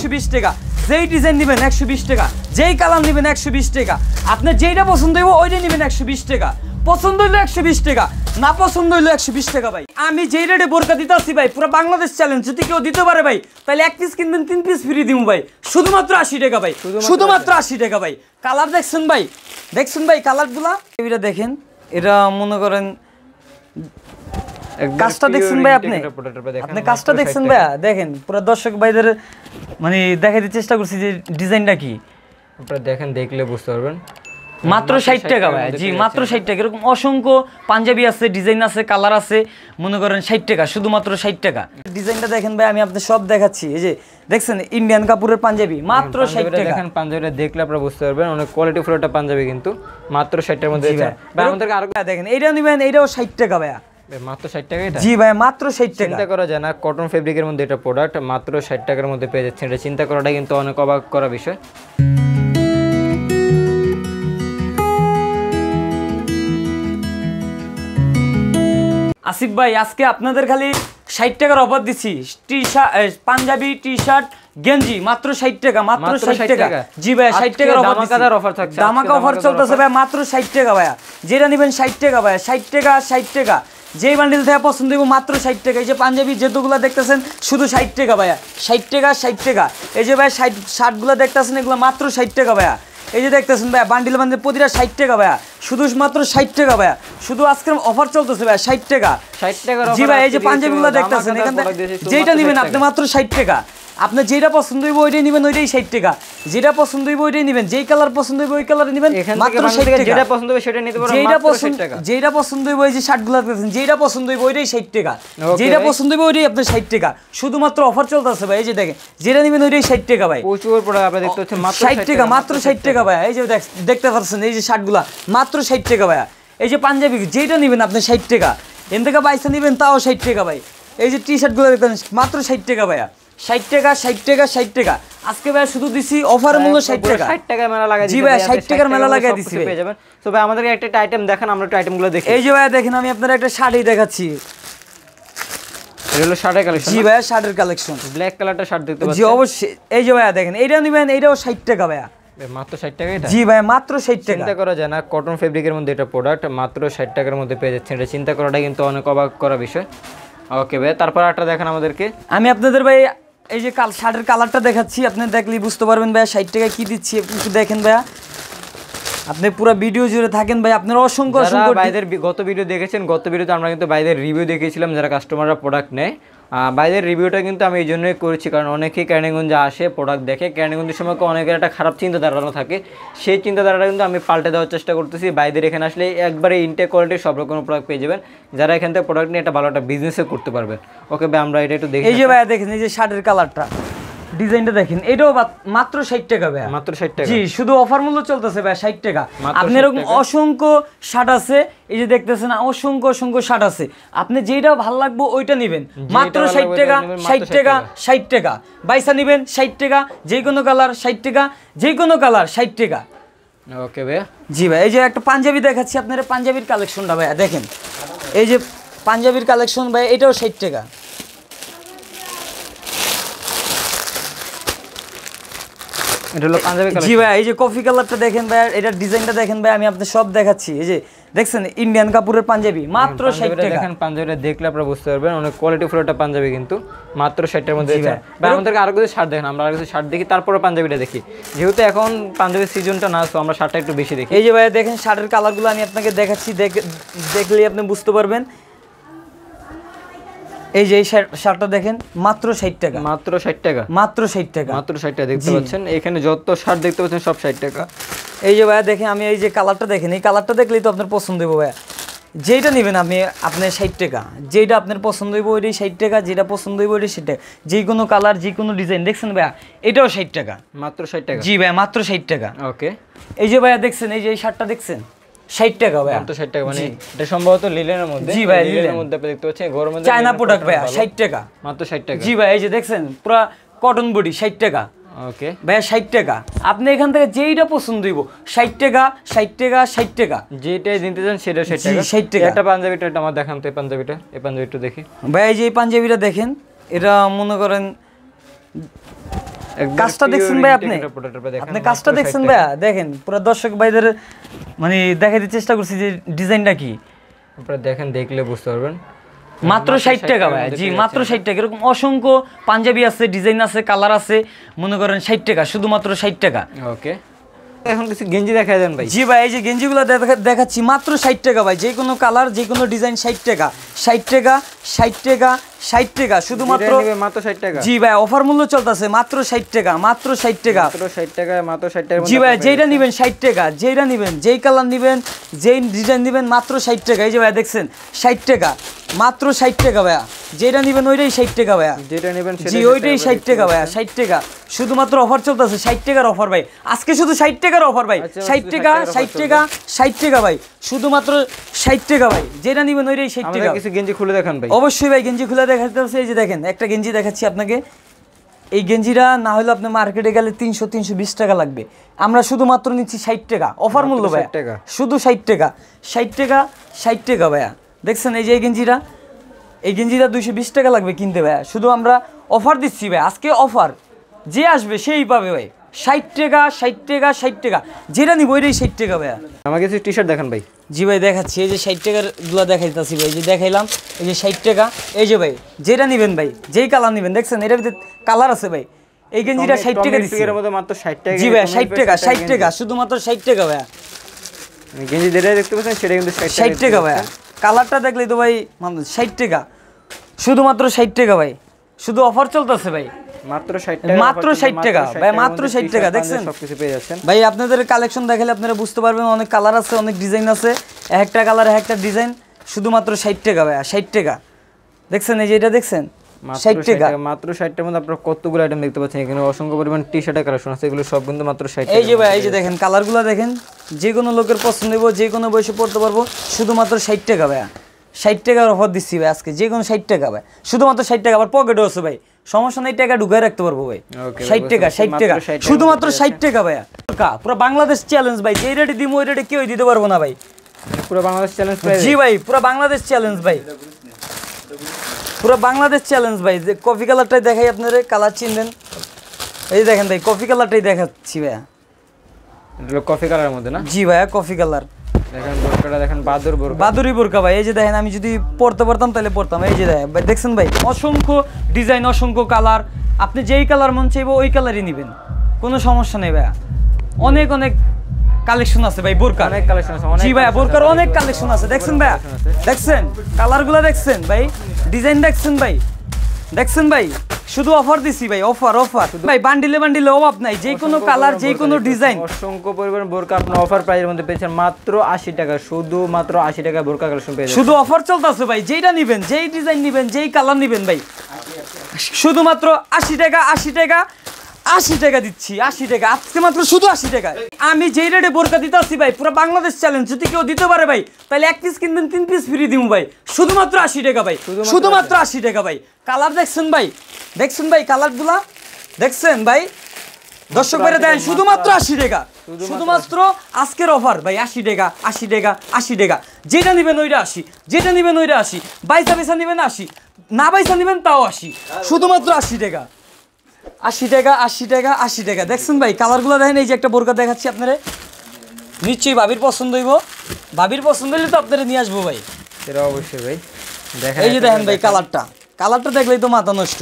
120 টাকা, যেই ডিজাইন নেবেন 120 টাকা, যেই কালার নেবেন 120 টাকা, আপনার যেইটা পছন্দ হইব ওইটাই নেবেন 120 টাকা, পছন্দ হইলো 120 টাকা, না পছন্দ হইলো 120 টাকা ভাই। আমি যেই রেটে বোরকা দিতেছি ভাই পুরো বাংলাদেশ চ্যালেঞ্জ, যদি কেউ দিতে পারে ভাই তাহলে 1 পিস কিনবেন 3 পিস ফ্রি দিব ভাই, শুধুমাত্র 80 টাকা ভাই, শুধুমাত্র 80 টাকা ভাই। কালার দেখছেন ভাই, দেখছেন ভাই কালারগুলা, এটা দেখেন, এটা মনে করেন কাজটা দেখছেন ভাই, আপনি কাজটা দেখছেন ভাই, দেখেন পুরো দর্শক ভাইদের মানে দেখাইতে চেষ্টা করছি যে ডিজাইনটা কি, আপনারা দেখেন, দেখলে বুঝতে পারবেন। মাত্র 60 টাকা ভাই, জি মাত্র 60 টাকা। এরকম অসংখ্য পাঞ্জাবি আছে, ডিজাইন আছে, কালার আছে, মনে করেন 60 টাকা, শুধুমাত্র 60 টাকা। ডিজাইনটা দেখেন ভাই, আমি আপনাদের সব দেখাচ্ছি, এই যে দেখছেন ইন্ডিয়ান কাপড়ের পাঞ্জাবি মাত্র 60 টাকা। দেখেন পাঞ্জাবিটা দেখলে আপনারা বুঝতে পারবেন অনেক কোয়ালিটি ফুল একটা পাঞ্জাবি, কিন্তু মাত্র 60 টাকার মধ্যে। ভাই আমাদেরকে আরো দেখেন এইটা নেবেন, এইটাও 60 টাকা ভাই, মাত্র 60 টাকা। এটা জি ভাই মাত্র 60 টাকা। চিন্তা করা যায় না, কটন ফেব্রিকের মধ্যে এটা প্রোডাক্ট মাত্র 60 টাকার মধ্যে পেয়ে যাচ্ছেন। এটা চিন্তা করাটা কিন্তু অনেক অবাক করা বিষয়। আসিফ ভাই আজকে আপনাদের খালি 60 টাকার অফার দিচ্ছি, পাঞ্জাবি, টি শার্ট, গেঞ্জি মাত্র 60 টাকা, মাত্র 60 টাকা। জি ভাই 60 টাকার অফার থাকছে, ধামাকা অফার চলতেছে ভাই, মাত্র 60 টাকা ভাইয়া। যেটা নেবেন 60 টাকা ভাইয়া, 60 টাকা, 60 টাকা। যেই বান্ডিল থেকে পছন্দ হইব মাত্র 60 টাকা। এই যে পাঞ্জাবি যেগুলো দেখতেছেন শুধু 60 টাকা ভাইয়া, 60 টাকা, 60 টাকা। এই যে ভাই শার্টগুলো দেখতেছেন এগুলো মাত্র 60 টাকা ভাইয়া। এই যে দেখতেছেন ভাইয়া বান্ডিল বান্ডিল প্রতিটা 60 টাকা ভাইয়া, শুধু মাত্র 60 টাকা ভাইয়া, শুধু আজকের অফার চলতেছে ভাইয়া 60 টাকা, 60 টাকার। জি ভাই এই যে পাঞ্জাবিগুলো দেখতেছেন এখান থেকে যেটা নেবেন আপনি মাত্র 60 টাকা। আপনার যেটা পছন্দ হইব ওইটাই নেবেন, ওইটাই 60 টাকা। যেটা পছন্দ হইব ওইটাই নেবেন, যেই কালার পছন্দ হইব ওই কালার নেবেন, মাত্র 60 টাকা। যেটা পছন্দ হবে সেটা নিতে পারবেন, মাত্র 60 টাকা। যেটা পছন্দ হইব এই যে শার্টগুলো দেখতেছেন, যেটা পছন্দ হইব ওইটাই 60 টাকা, যেটা পছন্দ হইব ওইটাই আপনার 60 টাকা। শুধুমাত্র অফার চলতেছে ভাই, এই যে দেখেন যেটা নেবেন ওইটাই 60 টাকা ভাই। প্রচুর প্রোডাক্ট আপনারা দেখতে পাচ্ছেন মাত্র 60 টাকা, মাত্র 60 টাকা ভাই। এই যে দেখতে পাচ্ছেন এই যে শার্টগুলো মাত্র 60 টাকা ভাইয়া। এই যে পাঞ্জাবি যেটা নেবেন আপনি 60 টাকা, এন থেকে বাইসা নেবেন তাও 60 টাকা ভাই। এই যে টি শার্টগুলো দেখতেন মাত্র 60 টাকা ভাইয়া, 60 টাকা, 60 টাকা, 60 টাকা। আজকে ভাই শুধু দিছি অফার মূল্য 60 টাকা, 60 টাকার মেলা লাগাই দিছি। জি ভাই 60 টাকার মেলা লাগাই দিছি পেয়ে যাবেন। সো ভাই আমাদেরকে একটা আইটেম দেখান, আমরা একটু আইটেমগুলো দেখি। এই যে ভাই দেখেন আমি আপনাদের একটা শাড়ি দেখাচ্ছি, এটা হলো শার্টের কালেকশন। জি ভাই শার্টের কালেকশন, ব্ল্যাক কালারটা শার্ট দেখতে পাচ্ছেন। জি অবশ্যই। এই যে ভাই দেখেন এইটা নেবেন, এইটাও 60 টাকা ভাইয়া, মাত্র 60 টাকা। এটা জি ভাই মাত্র 60 টাকা। চিন্তা করা যায় না, কটন ফেব্রিকের মধ্যে এটা প্রোডাক্ট মাত্র 60 টাকার মধ্যে পেয়ে যাচ্ছেন। এটা চিন্তা করাটা কিন্তু অনেক অবাক করা বিষয়। ওকে ভাই তারপর একটা দেখেন আমাদেরকে। আমি আপনাদের ভাই এই যে শার্টের কালারটা দেখাচ্ছি, আপনি দেখলেই বুঝতে পারবেন ভাইয়া 60 টাকায় কি দিচ্ছি। একটু দেখেন ভাইয়া, আপনি পুরো ভিডিও জুড়ে থাকেন ভাই, আপনারা অসংখ্য অসংখ্য ভাইদের গত ভিডিও দেখেছেন, গত ভিডিওতে আমরা কিন্তু ভাইদের রিভিউ দেখিয়েছিলাম যারা কাস্টমাররা প্রোডাক্ট নেয়। ভাইদের রিভিউটা কিন্তু আমি এই জন্যই করেছি কারণ অনেকেই কেরানীগঞ্জে আসে প্রোডাক্ট দেখে, কেরানীগঞ্জের সময় অনেকের একটা খারাপ চিন্তাধারা থাকে, সেই চিন্তাধারাটা কিন্তু আমি পাল্টে দেওয়ার চেষ্টা করতেছি। ভাইদের এখানে আসলে একবারে ইনটেক কোয়ালিটির সব রকম প্রোডাক্ট পেয়ে যাবেন, যারা এখান থেকে প্রোডাক্ট নিয়ে একটা ভালো একটা বিজনেসে করতে পারবেন। ওকে ভাই আমরা এটা একটু দেখি। এই যে ভাই দেখেন এই যে শার্টের কালারটা, ডিজাইনটা দেখেন, এটাও মাত্র 60 টাকা ভাই, মাত্র 60 টাকা। জি শুধু অফার মূল্য চলতেছে ভাই 60 টাকা। আপনি এরকম অসংখ্য শার্ট আছে, এই যে দেখতেছেন অসংখ্য অসংখ্য শার্ট আছে, আপনি যেটা ভালো লাগবে ওইটা নেবেন, মাত্র 60 টাকা, 60 টাকা, 60 টাকা। বাইসা নেবেন 60 টাকা, যে কোনো কালার 60 টাকা, যে কোনো কালার 60 টাকা। ওকে ভাই জি ভাই এই যে একটা পাঞ্জাবি দেখাচ্ছি আপনারা, পাঞ্জাবির কালেকশনটা ভাইয়া দেখেন, এই যে পাঞ্জাবির কালেকশন ভাই, এটাও 60 টাকা। এটা হলো পাঞ্জাবি কালেকশন। জি ভাই এই যে কফি কালারটা দেখেন ভাই, এটার ডিজাইনটা দেখেন ভাই, আমি আপনাদের সব দেখাচ্ছি। এই যে দেখছেন ইন্ডিয়ান কাপড়ের পাঞ্জাবি মাত্র 60 টাকা। দেখেন পাঞ্জাবিটা দেখলে আপনারা বুঝতে পারবেন অনেক কোয়ালিটি ফুল একটা পাঞ্জাবি, কিন্তু মাত্র 60 এর মধ্যে। ভাই আমাদেরকে আরো কিছু শার্ট দেখেন, আমরা আরো কিছু শার্ট দেখি তারপরে পাঞ্জাবিটা দেখি, যেহেতু এখন পাঞ্জাবির সিজনটা না, সো আমরা শার্টটা একটু বেশি দেখি। এই যে ভাই দেখেন শার্টের কালারগুলো আমি আপনাকে দেখাচ্ছি, দেখলেই আপনি বুঝতে পারবেন। এই যে এই শার্টটা দেখেন মাত্র 60 টাকা, মাত্র 60 টাকা, মাত্র 60 টাকা, মাত্র 60 টাকা দেখতে পাচ্ছেন। এখানে যত শার্ট দেখতে পাচ্ছেন সব 60 টাকা। এই যে ভাইয়া দেখেন আমি এই যে কালারটা দেখেন, এই কালারটা দেখলেই তো আপনার পছন্দ হইব ভাইয়া, যেটা নেবেন আপনি আপনার 60 টাকা, যেটা আপনার পছন্দ হইব ওইটাই 60 টাকা, যেটা পছন্দ হইব ওইটাই 60 টাকা। যে কোনো কালার যে কোনো ডিজাইন দেখছেন ভাইয়া, এটাও 60 টাকা, মাত্র 60 টাকা। জি ভাইয়া মাত্র 60 টাকা। ওকে এই যে ভাইয়া দেখছেন এই যে এই শার্টটা দেখছেন 60 টাকা ভাইয়া, মাত্র 60 টাকা। মানে এটা সম্ভবত লিলেনের মধ্যে। জি ভাই লিলেনের মধ্যে আপনি দেখতে পাচ্ছেন, গরমের মধ্যে চায়না প্রোডাক্ট ভাইয়া 60 টাকা, মাত্র 60 টাকা। জি ভাই এই যে দেখছেন পুরো কটন বডি 60 টাকা। ওকে ভাইয়া 60 টাকা, আপনি এখান থেকে যেইটা পছন্দ হইব 60 টাকা, 60 টাকা, 60 টাকা, যেটাই নিতে চান সেটা 60 টাকা। 60 টাকা। একটা পাঞ্জাবিটা এটা আমার দেখান তো, এই পাঞ্জাবিটা, এই পাঞ্জাবিটা দেখি। ভাই এই যে এই পাঞ্জাবিটা দেখেন, এটা মনে করেন কাজটা দেখছেন ভাই আপনি কাজটা দেখছেন ভাই দেখেন পুরো দর্শক ভাইদের মানে দেখাইতে চেষ্টা করছি যে ডিজাইনটা কি আপনারা দেখেন দেখলে বুঝতে পারবেন মাত্র 60 টাকা ভাই জি মাত্র 60 টাকা এরকম অসংখ্য পাঞ্জাবি আছে ডিজাইন আছে কালার আছে মনে করেন 60 টাকা শুধুমাত্র 60 টাকা ওকে এখন কিছু গেঞ্জি দেখায় দেন ভাই জি ভাই এই যে গেঞ্জিগুলো দেখাচ্ছি মাত্র 60 টাকা ভাই যে কোনো কালার যে কোনো ডিজাইন 60 টাকা 60 টাকা 60 টাকা 60 টাকা শুধুমাত্র মাত্র 60 টাকা জি ভাই অফার মূল্য চলতেছে মাত্র 60 টাকা মাত্র 60 টাকা মাত্র 60 টাকা মাত্র 60 টাকা জি ভাই যেটা নেবেন 60 টাকা যেটা নেবেন যেই কালার নেবেন যেই ডিজাইন নেবেন মাত্র 60 টাকা এই যে ভাই দেখছেন 60 টাকা মাত্র 60 টাকা ভাইয়া যেটা নেবেন ওইটাই 60 টাকা ভাইয়া যেটা নেবেন জি ওইটাই 60 টাকা ভাইয়া 60 টাকা শুধুমাত্র অফার চলতেছে 60 টাকার অফার ভাই আজকে শুধু 60 টাকার অফার ভাই 60 টাকা 60 টাকা 60 টাকা ভাই শুধুমাত্র 60 টাকা ভাই যেটা নেবেন ওইটাই 60 টাকা কিছু গেঞ্জি খুলে দেখান ভাই অবশ্যই ভাই গেঞ্জি খুলে দেখাতে হচ্ছে এই যে দেখেন একটা গেঞ্জি দেখাচ্ছি আপনাকে এই গেঞ্জিটা না হলে আপনি মার্কেটে গেলে 300-320 টাকা লাগবে আমরা শুধুমাত্র নিচ্ছি 60 টাকা অফার মূল্য ভাই শুধু 60 টাকা 60 টাকা 60 টাকা ভাইয়া দেখছেন এই যে এই গেঞ্জিটা 220 টাকা লাগবে কিনতে ভাইয়া শুধু আমরা অফার দিচ্ছি ভাই আজকে অফার যে আসবে সেই পাবে ভাই 60 টাকা 60 টাকা 60 টাকা যেটা নিব ওইটাই 60 টাকা ভাইয়া আমাকে কিছু টি-শার্ট দেখান ভাই জি ভাই দেখাচ্ছি এই যে 60 টাকার গুলো দেখাইতাছি ভাই যে দেখাইলাম এই যে 60 টাকা এই যে ভাই যেটা নেবেন ভাই যেই কালার নেবেন দেখছেন এটার ভিতরে কালার আছে ভাই এই গেঞ্জিটা 60 টাকা দিচ্ছি এর মধ্যে মাত্র 60 টাকা জি ভাই 60 টাকা 60 টাকা শুধুমাত্র 60 টাকা ভাইয়া গেঞ্জি যেটা দেখতে পাচ্ছেন সেটা কিন্তু 60 টাকা ভাইয়া কালারটা দেখলেই তো ভাই 60 টাকা শুধুমাত্র 60 টাকা ভাই শুধু অফার চলতেছে ভাই মাত্র 60 টাকা মাত্র 60 টাকা ভাই মাত্র 60 টাকা দেখছেন সবকিছু পেয়ে যাচ্ছেন ভাই আপনাদের কালেকশন দেখালে আপনারা বুঝতে পারবেন অনেক কালার আছে অনেক ডিজাইন আছে একটা কালার একটা ডিজাইন শুধুমাত্র 60 টাকা ভাই 60 টাকা দেখছেন এই যে এটা দেখছেন 60 টাকা মাত্র 60 টাকার মধ্যে আপনারা কতগুলো আইটেম দেখতে পাচ্ছেন এখানে অসংখ্য পরিমাণ টি-শার্টের কালেকশন আছে এগুলো সব কিন্তু মাত্র 60 টাকা এই যে ভাই এই যে দেখেন কালারগুলো দেখেন যে কোনো লোকের পছন্দ হবে যে কোনো বয়সে পড়তে পারবো শুধুমাত্র 60 টাকা ভাই 60 টাকার অফার দিচ্ছি ভাই আজকে যে কোনো 60 টাকা ভাই শুধুমাত্র 60 টাকা আবার পকেটও আছে ভাই সমস্যা নেই টাকা ঢুকায় রাখতে পারবো ভাই 60 টাকা 60 টাকা শুধুমাত্র 60 টাকা ভাই পুরো বাংলাদেশ চ্যালেঞ্জ ভাই যে রেটে দিমু ওই রেটে কেউ দিতে পারবো না ভাই পুরো বাংলাদেশ চ্যালেঞ্জ প্রাইস জি ভাই পুরো বাংলাদেশ চ্যালেঞ্জ ভাই পুরো বাংলাদেশ চ্যালেঞ্জ ভাই যে কফি কালারটাই দেখাই আপনারা কালার চিনবেন এই দেখেন ভাই কফি কালারটাই দেখাচ্ছি ভাই এটা কফি কালারের মধ্যে না জি ভাই কফি কালার দেখেন বোরকাটা দেখেন বাদুরি বোরকা ভাই এই যে দেখেন আমি যদি পড়তে পারতাম তাহলে পড়তাম এই যে দেখেন ভাই দেখছেন ভাই অসংখ্য ডিজাইন অসংখ্য কালার আপনি যেই কালার মন চাইবো ওই কালারই নেবেন কোনো সমস্যা নেই ভাই অনেক অনেক কালেকশন আছে ভাই বোরকার অনেক কালেকশন আছে জি ভাই বোরকার অনেক কালেকশন আছে দেখছেন ভাই দেখছেন কালারগুলো দেখছেন ভাই ডিজাইন দেখছেন ভাই শুধু অফার দিছি ভাই অফার ভাই বান্ডিলে অভাব নাই যে কোনো কালার যে কোনো ডিজাইন অসংখ্য পরিমাণ বোরকা আপনি অফার প্রাইসের মধ্যে পেয়েছেন মাত্র 80 টাকা শুধু মাত্র 80 টাকা বোরকা কালেকশন পেয়ে যাবেন শুধু অফার চলতেছে ভাই যেটা নেবেন যেই ডিজাইন নেবেন যেই কালার নেবেন ভাই শুধুমাত্র 80 টাকা 80 টাকা 80 টাকা দিচ্ছি 80 টাকা আজকে মাত্র শুধু 80 টাকা আমি যেই রেটে বোরকা দিতেছি ভাই পুরো বাংলাদেশ চ্যালেঞ্জ যদি কেউ দিতে পারে ভাই তাহলে এক পিস কিনবেন 3 পিস ফ্রি দিমু ভাই শুধুমাত্র 80 টাকা ভাই শুধুমাত্র 80 টাকা ভাই কালার দেখছেন ভাই কালারগুলা দেখছেন ভাই দর্শক ভাইরা দেন শুধুমাত্র 80 টাকা শুধুমাত্র আজকের অফার ভাই 80 টাকা 80 টাকা 80 টাকা যেটা নেবেন ওইটা 80 যেটা নেবেন ওইটা 80 বাইসা বেসা নেবেন 80 না বাইসা নেবেন তাও 80 শুধুমাত্র 80 টাকা 80 টাকা 80 টাকা 80 টাকা দেখছেন ভাই কালারগুলো দেখেন এই যে একটা বোরকা দেখাচ্ছি আপনারা নিশ্চয়ই ভাবির পছন্দ হইব ভাবির পছন্দ হলে তো আপনারা নিয়ে আসবো ভাই সেটা অবশ্যই ভাই দেখেন এই যে দেখেন ভাই কালারটা দেখলেই তো মাথা নষ্ট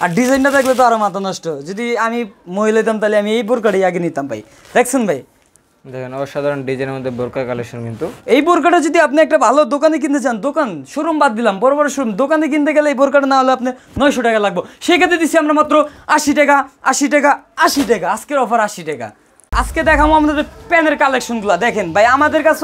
আর ডিজাইনটা দেখলে তো আরো মাথা নষ্ট যদি আমি মহিলা হইতাম তাহলে আমি এই বোরকাটাই আগে নিতাম ভাই দেখছেন ভাই দেখেন অসাধারণ ডিজাইনের মধ্যে বোরকা কালেকশন কিন্তু এই বোরকাটা যদি আপনি একটা ভালো দোকানে কিনতে চান দোকান শোরুম বাদ দিলাম বড় বড় শোরুম দোকানে কিনতে গেলে এই বোরকাটা না হলে আপনি 900 টাকা লাগবে সেক্ষেত্রে দিচ্ছি আমরা মাত্র 80 টাকা 80 টাকা 80 টাকা আজকের অফার 80 টাকা আজকে দেখাবো আমাদের প্যানের কালেকশনগুলো দেখেন ভাই আমাদের কাছে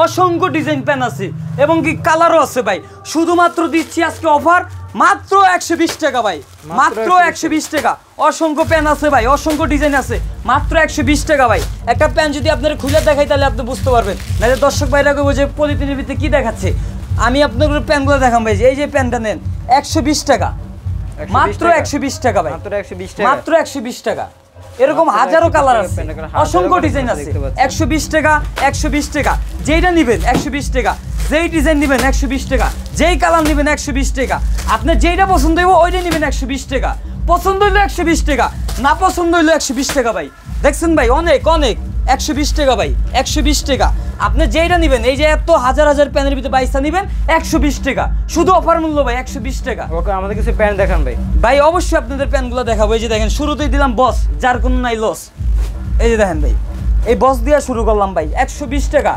অসংখ্য ডিজাইন প্যান আছে এবং কি কালারও আছে ভাই শুধুমাত্র দিচ্ছি আজকে অফার মাত্র 120 টাকা ভাই মাত্র 120 টাকা অসংখ্য প্যান আছে ভাই অসংখ্য ডিজাইন আছে মাত্র 120 টাকা ভাই একটা প্যান যদি আপনারা খুলে দেখাই তাহলে আপনি বুঝতে পারবেন নাহলে দর্শক ভাইরা কইবো যে পলিথিনের ভিতরে কি দেখাচ্ছে আমি আপনাদের প্যানগুলো দেখাম ভাই যে এই যে প্যানটা নেন 120 টাকা মাত্র 120 টাকা ভাই মাত্র 120 টাকা এরকম হাজারো কালার আছে অসংখ্য ডিজাইন আছে 120 টাকা 120 টাকা যেইটা নেবেন 120 টাকা যেই ডিজাইন নেবেন 120 টাকা যেই কালার নেবেন 120 টাকা আপনি যেইটা পছন্দ হইব ওইটাই নেবেন 120 টাকা পছন্দ হইলো 120 টাকা, না পছন্দ হইলো 120 টাকা ভাই। দেখছেন ভাই অনেক অনেক 120 টাকা ভাই, 120 টাকা। আপনি যেইটা নেবেন, এই যে এত হাজার হাজার প্যানের ভিতরে বাইসটা নেবেন 120 টাকা, শুধু অফার মূল্য ভাই 120 টাকা। ওকে, আমাদের কিছু প্যান্ট দেখান ভাই। ভাই অবশ্যই আপনাদের প্যান্টগুলো দেখাবো। এই যে দেখেন শুরুতেই দিলাম বস, যার কোনো নাই লস। এই যে দেখেন ভাই, এই বস দিয়ে শুরু করলাম ভাই 120 টাকা।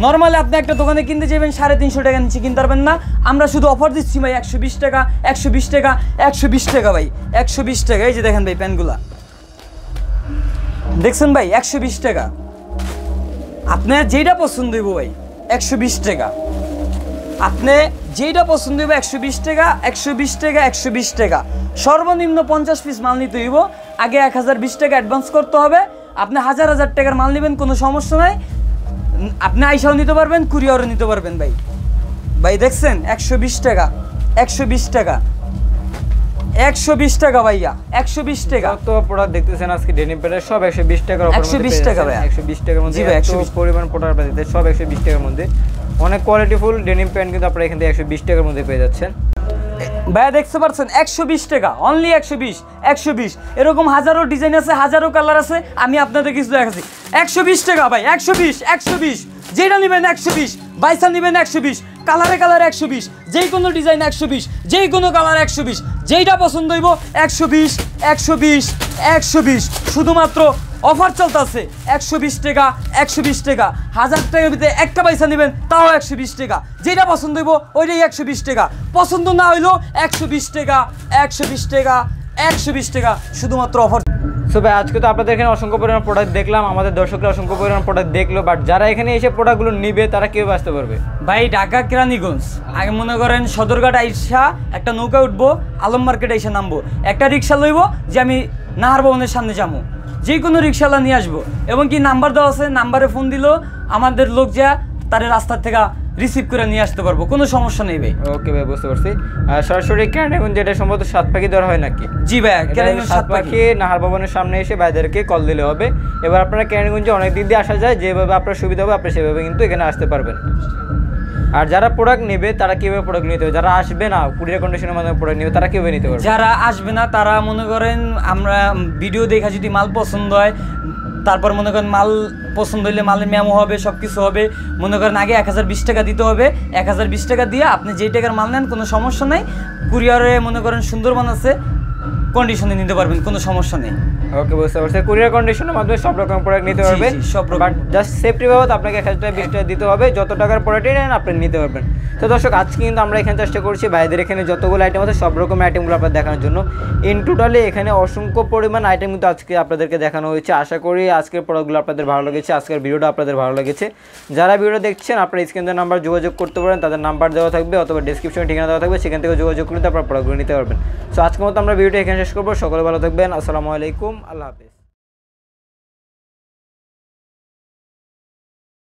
নর্মালি আপনি একটা দোকানে কিনতে যাবেন 350 টাকা নিচে কিনতে পারবেন না, আমরা শুধু অফার দিচ্ছি ভাই 120 টাকা, 120 টাকা, 120 টাকা ভাই, 120 টাকা। এই যে দেখেন ভাই প্যান্টগুলা দেখছেন ভাই 120 টাকা। আপনার যেটা পছন্দ হইব ভাই 120 টাকা, আপনি যেটা পছন্দ হইব 120 টাকা, 120 টাকা, 120 টাকা। সর্বনিম্ন 50 পিস মাল নিতে হইব, আগে 1020 টাকা অ্যাডভান্স করতে হবে। আপনি হাজার হাজার টাকার মাল নেবেন, কোনো সমস্যা নাই, আপনি আইসাও নিতে পারবেন, কুরিয়ারও নিতে পারবেন ভাই। ভাই দেখছেন 120 টাকা, 120 টাকা, 120 টাকা ভাইয়া, 120 টাকা। তো প্রোডাক্ট দেখতেছেন আজকে ডেনিম প্যান্টের সব 120 টাকার অফার মধ্যে 120 টাকা ভাই, 120 টাকার মধ্যে। জি ভাই 120 পরিমাণ প্রোডাক্ট পেতে সব 120 টাকার মধ্যে। অনেক কোয়ালিটিফুল ডেনিম প্যান্ট কিন্তু আপনারা এখান থেকে 120 টাকার মধ্যে পেয়ে যাচ্ছেন। ভাইয়া দেখতে পাচ্ছেন 120 টাকা, অনলি 120, 120। এরকম হাজারো ডিজাইন আছে, হাজারো কালার আছে, আমি আপনাদের কিছু দেখাচ্ছি। 120 টাকা ভাই, 120, 120। যেটা নেবেন 120, বাইসা নেবেন 120, কালারে কালারে 120, যেই কোনো ডিজাইন 120, যেই কোনো কালার 120, যেইটা পছন্দ হইব 120, 120, 120। শুধুমাত্র অফার চলতেছে 120 টাকা, 120 টাকা। 1000 টাকার ভিতরে একটা পয়সা নেবেন তাও 120 টাকা, যেটা পছন্দ হইব ওইটাই 120 টাকা, পছন্দ না হইলেও 120 টাকা, 120 টাকা, 120 টাকা, শুধুমাত্র অফার। সো ভাই আজকে তো আপনাদের এখানে অসংখ্য পরিমাণ প্রোডাক্ট দেখলাম, আমাদের দর্শকরা অসংখ্য পরিমাণ প্রোডাক্ট দেখলো, বাট যারা এখানে এসে প্রোডাক্টগুলো নিবে তারা কীভাবে আসতে পারবে? ভাই ঢাকা কেরানীগঞ্জ, আগে মনে করেন সদরঘাট আইসা একটা নৌকা উঠবো, আলম মার্কেট আইসা নামবো, একটা রিক্সা লইব যে আমি নাহার ভবনের সামনে যাবো, যে কোনো রিক্সাওয়ালা নিয়ে আসবো, এবং কি নাম্বার দেওয়া আছে, নাম্বারে ফোন দিল আমাদের লোক যা তার রাস্তার থেকে রিসিভ করে নিয়ে আসতে পারবো, কোনো সমস্যা নেই ভাই। ওকে ভাই, বুঝতে পারছি। সরাসরি কেরানীগঞ্জ যেটা সম্ভবত সাতপাখি ধরা হয় নাকি? জি ভাই, কেরানীগঞ্জ সাতপাখি নাহার ভবনের সামনে এসে ভাইদেরকে কল দিলে হবে। এবার আপনারা কেরানীগঞ্জে অনেক দিক দিয়ে আসা যায়, যেভাবে আপনার সুবিধা হবে আপনি সেভাবে কিন্তু এখানে আসতে পারবেন। আর যারা প্রোডাক্ট নেবে তারা কীভাবে প্রোডাক্ট নিতে হবে? যারা আসবে না কুরিয়ার কন্ডিশনের মাধ্যমে প্রোডাক্ট নেবে তারা কীভাবে নিতে পারবে? যারা আসবে না তারা মনে করেন আমরা ভিডিও দেখা যদি মাল পছন্দ হয়, তারপর মনে করেন মাল পছন্দ হইলে মালের মেমো হবে, সব কিছু হবে। মনে করেন আগে 1020 টাকা দিতে হবে, 1020 টাকা দিয়ে আপনি যেই টাকার মাল নেন কোনো সমস্যা নেই, কুরিয়ারে মনে করেন সুন্দরবন আছে, কন্ডিশনে নিতে পারবেন, কোনো সমস্যা নেই। ওকে, বুঝতে পারছি। কুরিয়ার কন্ডিশনের মাধ্যমে সব রকম প্রোডাক্ট নিতে পারবেন, সব রকম। বাট জাস্ট সেফটি বাবদ আপনাকে 1020 টাকা দিতে হবে, যত টাকার প্রোডাক্টই নেন আপনি নিতে পারবেন। তো দর্শক আজকে কিন্তু আমরা এখানে চেষ্টা করছি ভাইদের এখানে যতগুলো আইটেম আছে সব রকম আইটেমগুলো আপনাদের দেখানোর জন্য। ইন টোটালি এখানে অসংখ্য পরিমাণ আইটেম কিন্তু আজকে আপনাদেরকে দেখানো হয়েছে। আশা করি আজকের প্রোডাক্টগুলো আপনাদের ভালো লেগেছে, আজকের ভিডিওটা আপনাদের ভালো লেগেছে। যারা ভিডিও দেখছেন আপনারা স্ক্রিনের নাম্বার যোগাযোগ করতে পারেন, তাদের নাম্বার দেওয়া থাকবে অথবা ডেসক্রিপশনে ঠিকানা দেওয়া থাকবে, সেখান থেকে যোগাযোগ করে আপনারা প্রোডাক্টগুলো নিতে পারবেন। সো আজকের মতো আমরা ভিডিওটা এখানে শেষ করবো। সকলে ভালো থাকবেন, আসসালামু আলাইকুম, আল্লাহ হাফেজ।